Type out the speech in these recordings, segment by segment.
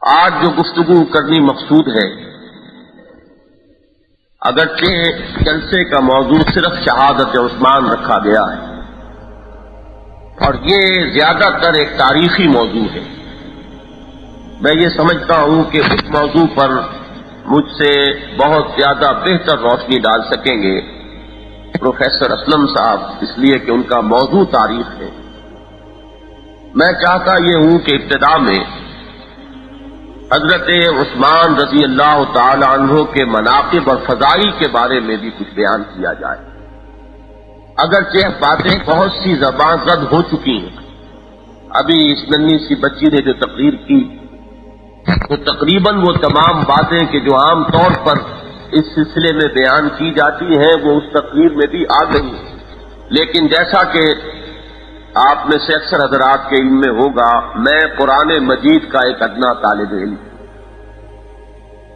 آج جو گفتگو کرنی مقصود ہے، اگرچہ جلسے کا موضوع صرف شہادت عثمان رکھا گیا ہے اور یہ زیادہ تر ایک تاریخی موضوع ہے، میں یہ سمجھتا ہوں کہ اس موضوع پر مجھ سے بہت زیادہ بہتر روشنی ڈال سکیں گے پروفیسر اسلم صاحب، اس لیے کہ ان کا موضوع تاریخ ہے۔ میں چاہتا یہ ہوں کہ ابتدا میں حضرت عثمان رضی اللہ تعالی عنہ کے مناقب اور فضائل کے بارے میں بھی کچھ بیان کیا جائے۔ اگرچہ باتیں بہت سی زبان زد ہو چکی ہیں، ابھی اس ننھی سی بچی نے جو تقریر کی تو تقریباً وہ تمام باتیں کہ جو عام طور پر اس سلسلے میں بیان کی جاتی ہیں وہ اس تقریر میں بھی آ گئی ہیں، لیکن جیسا کہ آپ میں سے اکثر حضرات کے علم میں ہوگا، میں قرآن مجید کا ایک ادنا طالب علم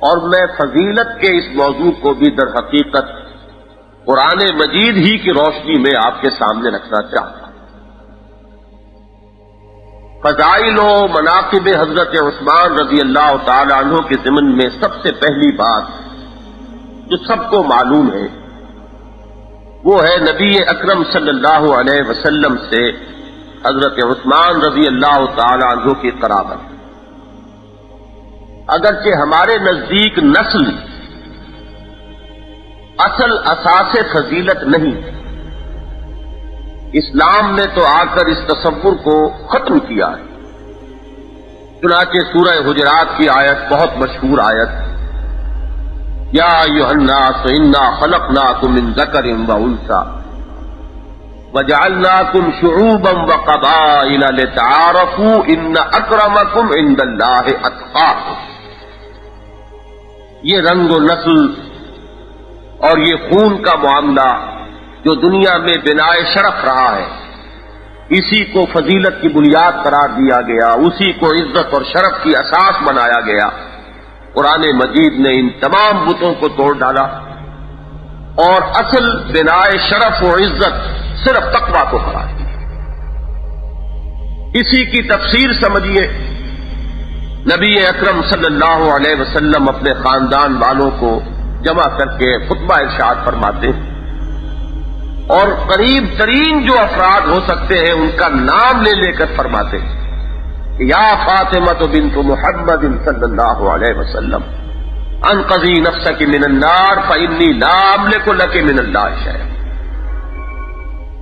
اور میں فضیلت کے اس موضوع کو بھی در حقیقت قرآن مجید ہی کی روشنی میں آپ کے سامنے رکھنا چاہتا ہوں۔ فضائل و مناقب حضرت عثمان رضی اللہ تعالی عنہ کے ضمن میں سب سے پہلی بات جو سب کو معلوم ہے وہ ہے نبی اکرم صلی اللہ علیہ وسلم سے حضرت عثمان رضی اللہ تعالی عنہ کی قرابت۔ اگرچہ ہمارے نزدیک نسل اصل اساس فضیلت نہیں، اسلام نے تو آ کر اس تصور کو ختم کیا ہے۔ چنانچہ سورہ حجرات کی آیت بہت مشہور آیت، یا ایھا الناس انا خلقناکم من ذکر وانثی وجعلناکم شعوبا وقبائل لتعارفوا ان اکرمکم عند اللہ اتقاکم۔ یہ رنگ و نسل اور یہ خون کا معاملہ جو دنیا میں بنائے شرف رہا ہے، اسی کو فضیلت کی بنیاد قرار دیا گیا، اسی کو عزت اور شرف کی اساس بنایا گیا۔ قرآن مجید نے ان تمام بتوں کو توڑ ڈالا اور اصل بنائے شرف و عزت صرف تقویٰ کو قرار دیا۔ اسی کی تفسیر سمجھیے، نبی اکرم صلی اللہ علیہ وسلم اپنے خاندان والوں کو جمع کر کے خطبہ ارشاد فرماتے ہیں اور قریب ترین جو افراد ہو سکتے ہیں ان کا نام لے لے کر فرماتے ہیں کہ یا فاطمہ بنت محمد صلی اللہ علیہ وسلم انقذی نفسک من النار فانی لا املک لک من اللہ شیئا،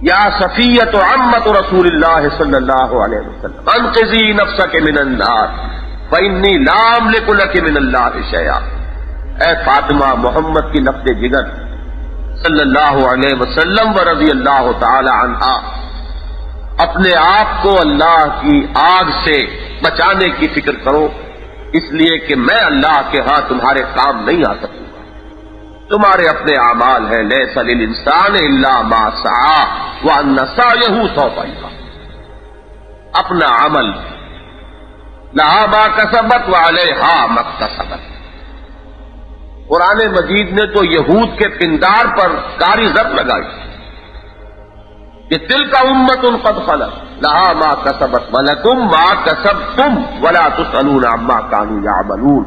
یا صفیۃ عمۃ رسول اللہ صلی اللہ علیہ وسلم انقذی نفسک من النار فانی لا املک لک من اللہ شیئا۔ اے فاطمہ، محمد کی نفس جگر صلی اللہ علیہ وسلم و رضی اللہ تعالی عنہا، اپنے آپ کو اللہ کی آگ سے بچانے کی فکر کرو، اس لیے کہ میں اللہ کے ہاں تمہارے کام نہیں آ سکوں گا، تمہارے اپنے اعمال ہیں، لیس للانسان الا ما سعی وان سعیہ سوف یرا۔ اپنا عمل لہا ما کسبت وعلیہا ما اکتسبت۔ قرآن مجید نے تو یہود کے پندار پر کاری ضرب لگائی کہ تلک امۃ قد خلت لہا ما کسبت ولکم ما کسبتم ولا تسألون عما کانوا یعملون۔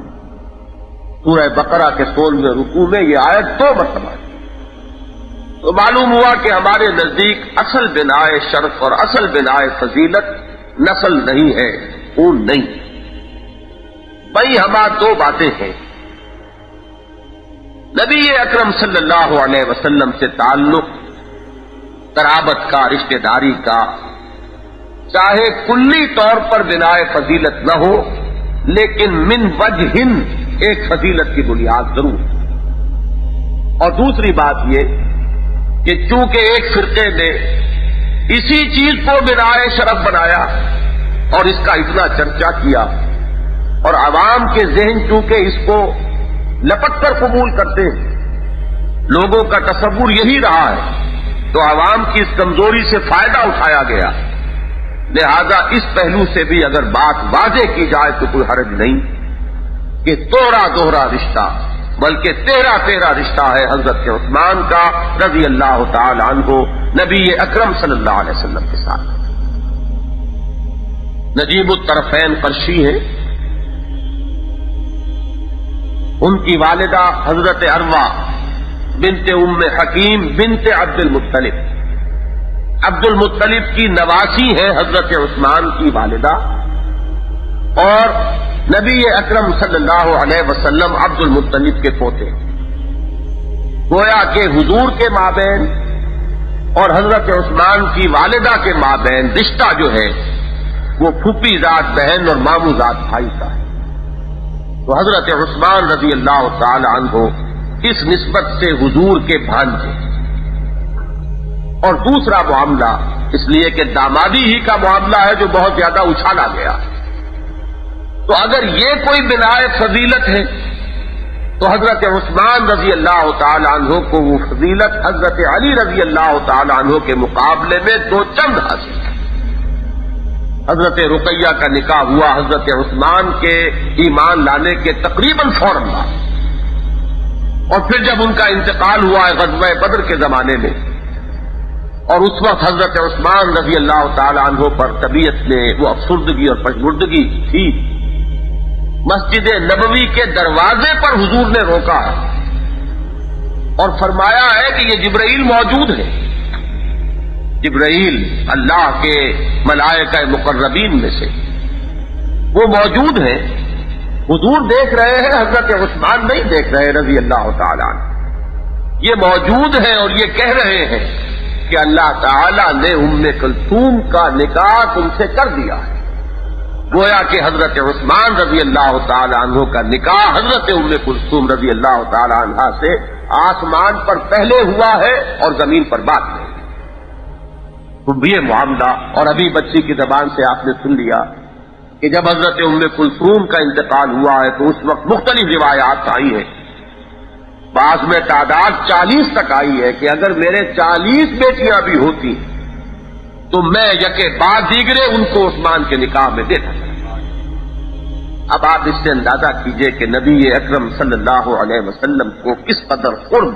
سورہ بقرہ کے 16ویں رکوع میں یہ آیت 2 مرتبہ ہے۔ تو معلوم ہوا کہ ہمارے نزدیک اصل بنائے شرف اور اصل بنائے فضیلت نسل نہیں ہے، خون نہیں۔ بھائی ہمارا 2 باتیں ہیں، نبی اکرم صلی اللہ علیہ وسلم سے تعلق، قرابت کا، رشتہ داری کا، چاہے کلی طور پر بنائے فضیلت نہ ہو لیکن من وجہ ایک فضیلت کی بنیاد ضرور۔ اور دوسری بات یہ کہ چونکہ ایک فرقے نے اسی چیز کو بنائے شرف بنایا اور اس کا اتنا چرچا کیا اور عوام کے ذہن چونکہ اس کو لپٹ کر قبول کرتے ہیں، لوگوں کا تصور یہی رہا ہے، تو عوام کی اس کمزوری سے فائدہ اٹھایا گیا۔ لہذا اس پہلو سے بھی اگر بات واضح کی جائے تو کوئی حرج نہیں کہ دوہرا دوہرا رشتہ بلکہ 13 رشتہ ہے حضرت عثمان کا رضی اللہ تعالی عنہ نبی اکرم صلی اللہ علیہ وسلم کے ساتھ۔ نجیب الطرفین قرشی ہیں، ان کی والدہ حضرت عروہ بنت ام حکیم بنت عبد المطلب، عبد المطلب کی نواسی ہے حضرت عثمان کی والدہ، اور نبی اکرم صلی اللہ علیہ وسلم عبد المطلب کے پوتے، گویا کہ حضور کے مابین اور حضرت عثمان کی والدہ کے مابین رشتہ جو ہے وہ پھوپھی ذات بہن اور ماموں ذات بھائی کا ہے۔ تو حضرت عثمان رضی اللہ تعالی عنہ اس نسبت سے حضور کے بھانجے۔ اور دوسرا معاملہ اس لیے کہ دامادی ہی کا معاملہ ہے جو بہت زیادہ اچھالا گیا، تو اگر یہ کوئی بناء فضیلت ہے تو حضرت عثمان رضی اللہ تعالی عنہ کو وہ فضیلت حضرت علی رضی اللہ تعالی عنہ کے مقابلے میں دو چند حاصل ہے۔ حضرت رقیہ کا نکاح ہوا حضرت عثمان کے ایمان لانے کے تقریباً فوراً بعد، اور پھر جب ان کا انتقال ہوا ہے غزوہ بدر کے زمانے میں، اور اس وقت حضرت عثمان رضی اللہ تعالی عنہ پر طبیعت میں وہ افسردگی اور پژمردگی تھی، مسجد نبوی کے دروازے پر حضور نے روکا ہے اور فرمایا ہے کہ یہ جبرائیل موجود ہے۔ جبرائیل اللہ کے ملائکہ مقربین میں سے وہ موجود ہیں، حضور دیکھ رہے ہیں، حضرت عثمان نہیں دیکھ رہے رضی اللہ تعالیٰ عنہ، یہ موجود ہیں اور یہ کہہ رہے ہیں کہ اللہ تعالیٰ نے ام کلثوم کا نکاح تم سے کر دیا ہے۔ گویا کہ حضرت عثمان رضی اللہ تعالی عنہ کا نکاح حضرت ام کلثوم رضی اللہ تعالی عنہ سے آسمان پر پہلے ہوا ہے اور زمین پر بعد میں۔ تو یہ معاملہ، اور ابھی بچی کی زبان سے آپ نے سن لیا کہ جب حضرت ام کلثوم کا انتقال ہوا ہے تو اس وقت مختلف روایات آئی ہیں، بعض میں تعداد 40 تک آئی ہے کہ اگر میرے 40 بیٹیاں بھی ہوتی تو میں یکے بعد دیگرے ان کو عثمان کے نکاح میں دیتا۔ اب آپ اس سے اندازہ کیجئے کہ نبی اکرم صلی اللہ علیہ وسلم کو کس قدر قرب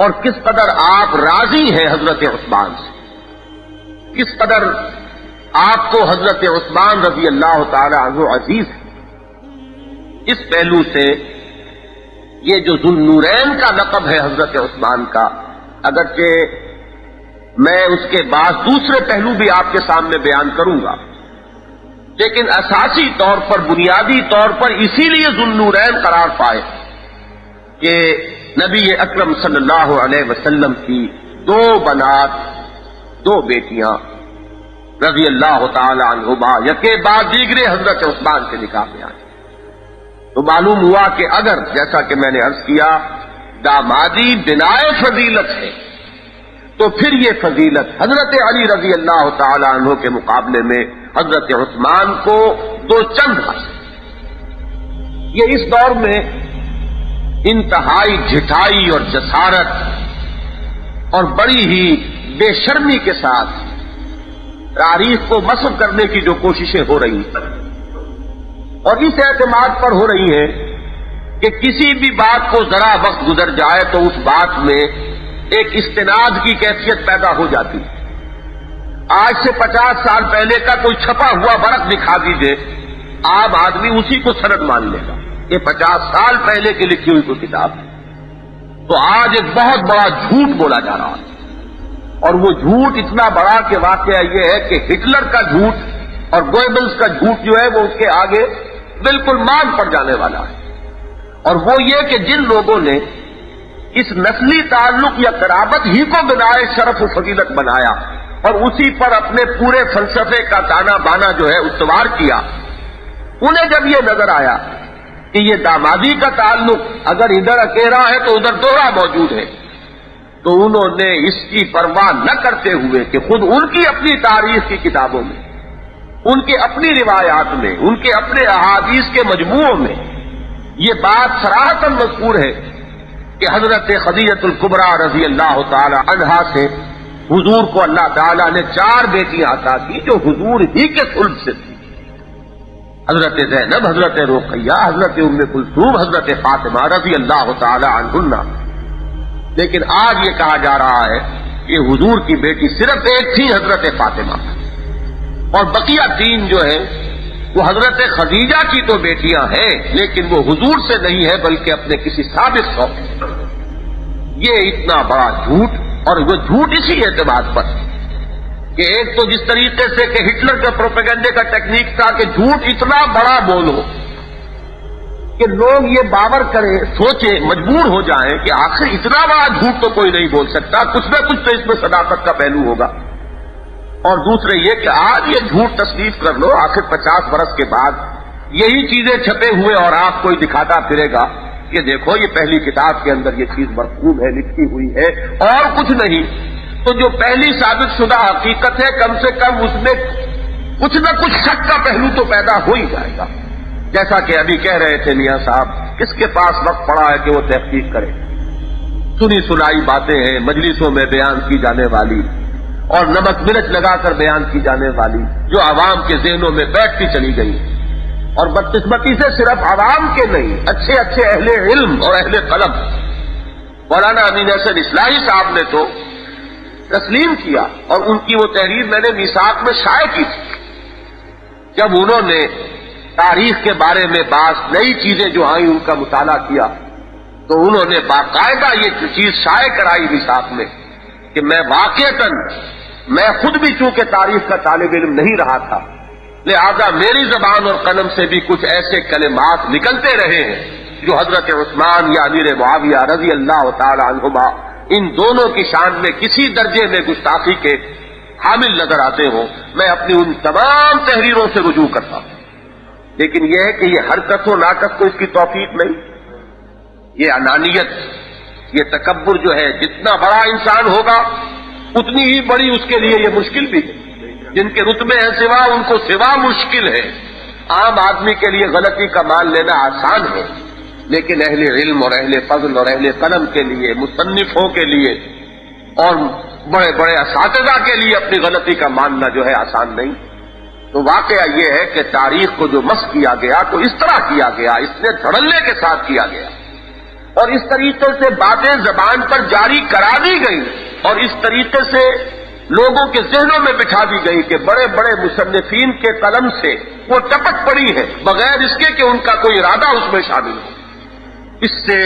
اور کس قدر آپ راضی ہیں حضرت عثمان سے، کس قدر آپ کو حضرت عثمان رضی اللہ تعالی عنہ عزیز ہے۔ اس پہلو سے یہ جو ذو النورین کا لقب ہے حضرت عثمان کا، اگرچہ میں اس کے بعد دوسرے پہلو بھی آپ کے سامنے بیان کروں گا، لیکن اساسی طور پر، بنیادی طور پر اسی لیے ذو النورین قرار پائے کہ نبی اکرم صلی اللہ علیہ وسلم کی دو بنات، دو بیٹیاں رضی اللہ تعالی عنہما یکے بعد دیگرے حضرت عثمان کے نکاح میں آئے۔ تو معلوم ہوا کہ اگر جیسا کہ میں نے عرض کیا دامادی بناء فضیلت ہے تو پھر یہ فضیلت حضرت علی رضی اللہ تعالی عنہ کے مقابلے میں حضرت عثمان کو دو چند حاصل۔ یہ اس دور میں انتہائی جھٹائی اور جسارت اور بڑی ہی بے شرمی کے ساتھ تاریخ کو مسخ کرنے کی جو کوششیں ہو رہی ہیں، اور اس اعتماد پر ہو رہی ہیں کہ کسی بھی بات کو ذرا وقت گزر جائے تو اس بات میں ایک استناد کی کیفیت پیدا ہو جاتی ہے۔ آج سے 50 سال پہلے کا کوئی چھپا ہوا ورق دکھا دیجئے، عام آدمی اسی کو سند مان لے گا، یہ 50 سال پہلے کی لکھی ہوئی کوئی کتاب ہے۔ تو آج ایک بہت بڑا جھوٹ بولا جا رہا ہے، اور وہ جھوٹ اتنا بڑا کہ واقعہ یہ ہے کہ ہٹلر کا جھوٹ اور گوئبلز کا جھوٹ جو ہے وہ اس کے آگے بالکل مان پڑ جانے والا ہے۔ اور وہ یہ کہ جن لوگوں نے اس نسلی تعلق یا قرابت ہی کو بنائے شرف و فضیلت بنایا اور اسی پر اپنے پورے فلسفے کا تانا بانا جو ہے استوار کیا، انہیں جب یہ نظر آیا کہ یہ دامادی کا تعلق اگر ادھر اکیرا ہے تو ادھر دوہرا موجود ہے، تو انہوں نے اس کی پرواہ نہ کرتے ہوئے کہ خود ان کی اپنی تاریخ کی کتابوں میں، ان کے اپنی روایات میں، ان کے اپنے احادیث کے مجموعوں میں یہ بات صراحتاً مذکور ہے کہ حضرت خدیجہ الکبریٰ رضی اللہ تعالی عنہا سے حضور کو اللہ تعالیٰ نے 4 بیٹیاں عطا کی جو حضور ہی کے صلب سے تھی، حضرت زینب، حضرت رقیہ، حضرت ام کلثوم، حضرت فاطمہ رضی اللہ تعالی عنہن۔ لیکن آج یہ کہا جا رہا ہے کہ حضور کی بیٹی صرف ایک تھی، حضرت فاطمہ، اور بقیہ 3 جو ہیں وہ حضرت خدیجہ کی تو بیٹیاں ہیں لیکن وہ حضور سے نہیں ہے بلکہ اپنے کسی سابق شوق. یہ اتنا بڑا جھوٹ، اور وہ جھوٹ اسی اعتبار پر کہ ایک تو جس طریقے سے کہ ہٹلر کا پروپیگنڈے کا ٹیکنیک تھا کہ جھوٹ اتنا بڑا بولو کہ لوگ یہ باور کریں، سوچیں، مجبور ہو جائیں کہ آخر اتنا بڑا جھوٹ تو کوئی نہیں بول سکتا، کچھ نہ کچھ تو اس میں صداقت کا پہلو ہوگا. اور دوسرے یہ کہ آج یہ جھوٹ تصدیق کر لو، آخر 50 برس کے بعد یہی چیزیں چھپے ہوئے اور آپ کوئی دکھاتا پھرے گا کہ دیکھو یہ پہلی کتاب کے اندر یہ چیز مرقوم ہے، لکھی ہوئی ہے اور کچھ نہیں. تو جو پہلی ثابت شدہ حقیقت ہے کم سے کم اس میں کچھ نہ کچھ شک کا پہلو تو پیدا ہو ہی جائے گا. جیسا کہ ابھی کہہ رہے تھے میاں صاحب، کس کے پاس وقت پڑا ہے کہ وہ تحقیق کرے؟ سنی سنائی باتیں ہیں مجلسوں میں بیان کی جانے والی اور نمک مرچ لگا کر بیان کی جانے والی، جو عوام کے ذہنوں میں بیٹھتی چلی گئی، اور بدقسمتی سے صرف عوام کے نہیں، اچھے اچھے اہل علم اور اہل قلم. مولانا امین حسن اصلاحی صاحب نے تو تسلیم کیا اور ان کی وہ تحریر میں نے میثاق میں شائع کی تھی. جب انہوں نے تاریخ کے بارے میں بعض نئی چیزیں جو آئیں ان کا مطالعہ کیا تو انہوں نے باقاعدہ یہ چیز شائع کرائی میثاق میں کہ میں واقعتاً میں خود بھی چونکہ تاریخ کا طالب علم نہیں رہا تھا، لہذا میری زبان اور قلم سے بھی کچھ ایسے کلمات نکلتے رہے ہیں جو حضرت عثمان یا امیر معاویہ رضی اللہ تعالی عنہما ان دونوں کی شان میں کسی درجے میں گستاخی کے حامل نظر آتے ہوں. میں اپنی ان تمام تحریروں سے رجوع کرتا ہوں، لیکن یہ ہے کہ یہ حرکت و ناقص کو اس کی توفیق نہیں. یہ انانیت، یہ تکبر جو ہے، جتنا بڑا انسان ہوگا اتنی ہی بڑی اس کے لیے یہ مشکل بھی ہے. جن کے رتبے ہیں سوا، ان کو سوا مشکل ہے. عام آدمی کے لیے غلطی کا مان لینا آسان ہے، لیکن اہل علم اور اہل فضل اور اہل قلم کے لیے، مصنفوں کے لیے اور بڑے بڑے اساتذہ کے لیے اپنی غلطی کا ماننا جو ہے آسان نہیں. تو واقعہ یہ ہے کہ تاریخ کو جو مس کیا گیا تو اس طرح کیا گیا، اس نے دھڑلے کے ساتھ کیا گیا اور اس طریقے سے باتیں زبان پر جاری کرا دی گئی اور اس طریقے سے لوگوں کے ذہنوں میں بٹھا دی گئی کہ بڑے بڑے مصنفین کے قلم سے وہ ٹپک پڑی ہے بغیر اس کے کہ ان کا کوئی ارادہ اس میں شامل ہو. اس سے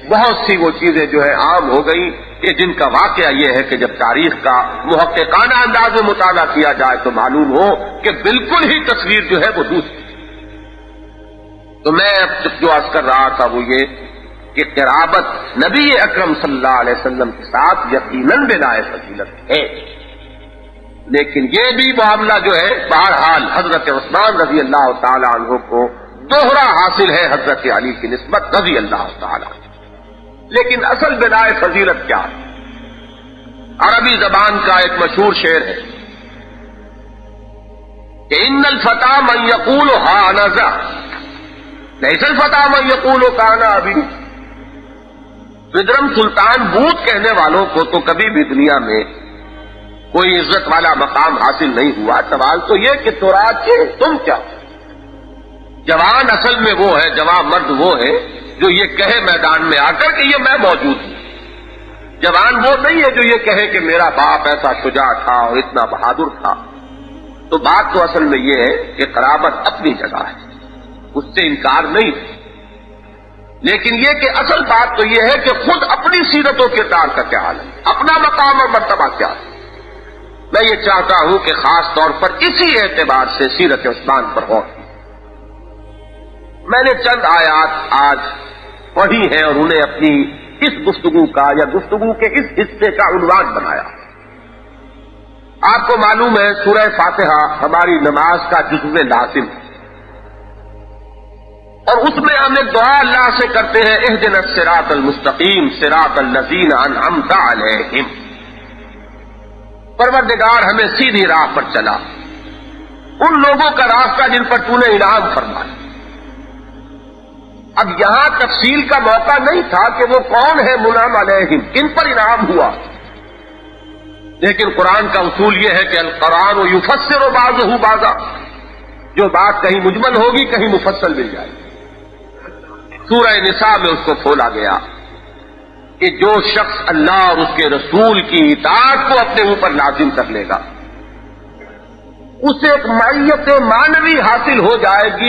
بہت سی وہ چیزیں جو ہے عام ہو گئی کہ جن کا واقعہ یہ ہے کہ جب تاریخ کا محققانہ انداز میں مطالعہ کیا جائے تو معلوم ہو کہ بالکل ہی تصویر جو ہے وہ دوسری. تو میں جو عرض کر رہا تھا وہ یہ کہ قرابت نبی اکرم صلی اللہ علیہ وسلم کے ساتھ یقیناً بلا فضیلت ہے، لیکن یہ بھی معاملہ جو ہے بہرحال حضرت عثمان رضی اللہ تعالی عنہ کو دوہرا حاصل ہے حضرت علی کی نسبت رضی اللہ تعالی عنہ. لیکن اصل بلا فضیلت کیا ہے؟ عربی زبان کا ایک مشہور شعر ہے کہ ان الفتى من يقول ها انا ذا ليس الفتى من يقول كان ابي. ودرم سلطان بوت کہنے والوں کو تو کبھی بھی دنیا میں کوئی عزت والا مقام حاصل نہیں ہوا. سوال تو یہ کہ تورات کے تم کیا؟ جوان اصل میں وہ ہے، جوان مرد وہ ہے جو یہ کہے میدان میں آ کر کہ یہ میں موجود ہوں. جوان وہ نہیں ہے جو یہ کہے کہ میرا باپ ایسا شجاع تھا اور اتنا بہادر تھا. تو بات تو اصل میں یہ ہے کہ قرابت اپنی جگہ ہے، اس سے انکار نہیں ہے، لیکن یہ کہ اصل بات تو یہ ہے کہ خود اپنی سیرت و کردار کا کیا حال ہے، اپنا مقام اور مرتبہ کیا ہے. میں یہ چاہتا ہوں کہ خاص طور پر اسی اعتبار سے سیرت عثمان پر غور. میں نے چند آیات آج پڑھی ہیں اور انہیں اپنی اس گفتگو کا یا گفتگو کے اس حصے کا عنوان بنایا. آپ کو معلوم ہے سورہ فاتحہ ہماری نماز کا جزو لازم ہے اور اس میں ہم ایک دعا اللہ سے کرتے ہیں اہدنا الصراط المستقیم صراط الذین انعمت علیہم. پروردگار ہمیں سیدھی راہ پر چلا، ان لوگوں کا راستہ جن پر تو نے انعام فرمایا. اب یہاں تفصیل کا موقع نہیں تھا کہ وہ کون ہے منعم علیہم، کن پر انعام ہوا، لیکن قرآن کا اصول یہ ہے کہ القرآن یفسر بعضہ بعضا، جو بات کہیں مجمل ہوگی کہیں مفصل مل جائے گی. سورہ نساء میں اس کو کھولا گیا کہ جو شخص اللہ اور اس کے رسول کی اطاعت کو اپنے اوپر لازم کر لے گا اسے ایک معیت معنوی حاصل ہو جائے گی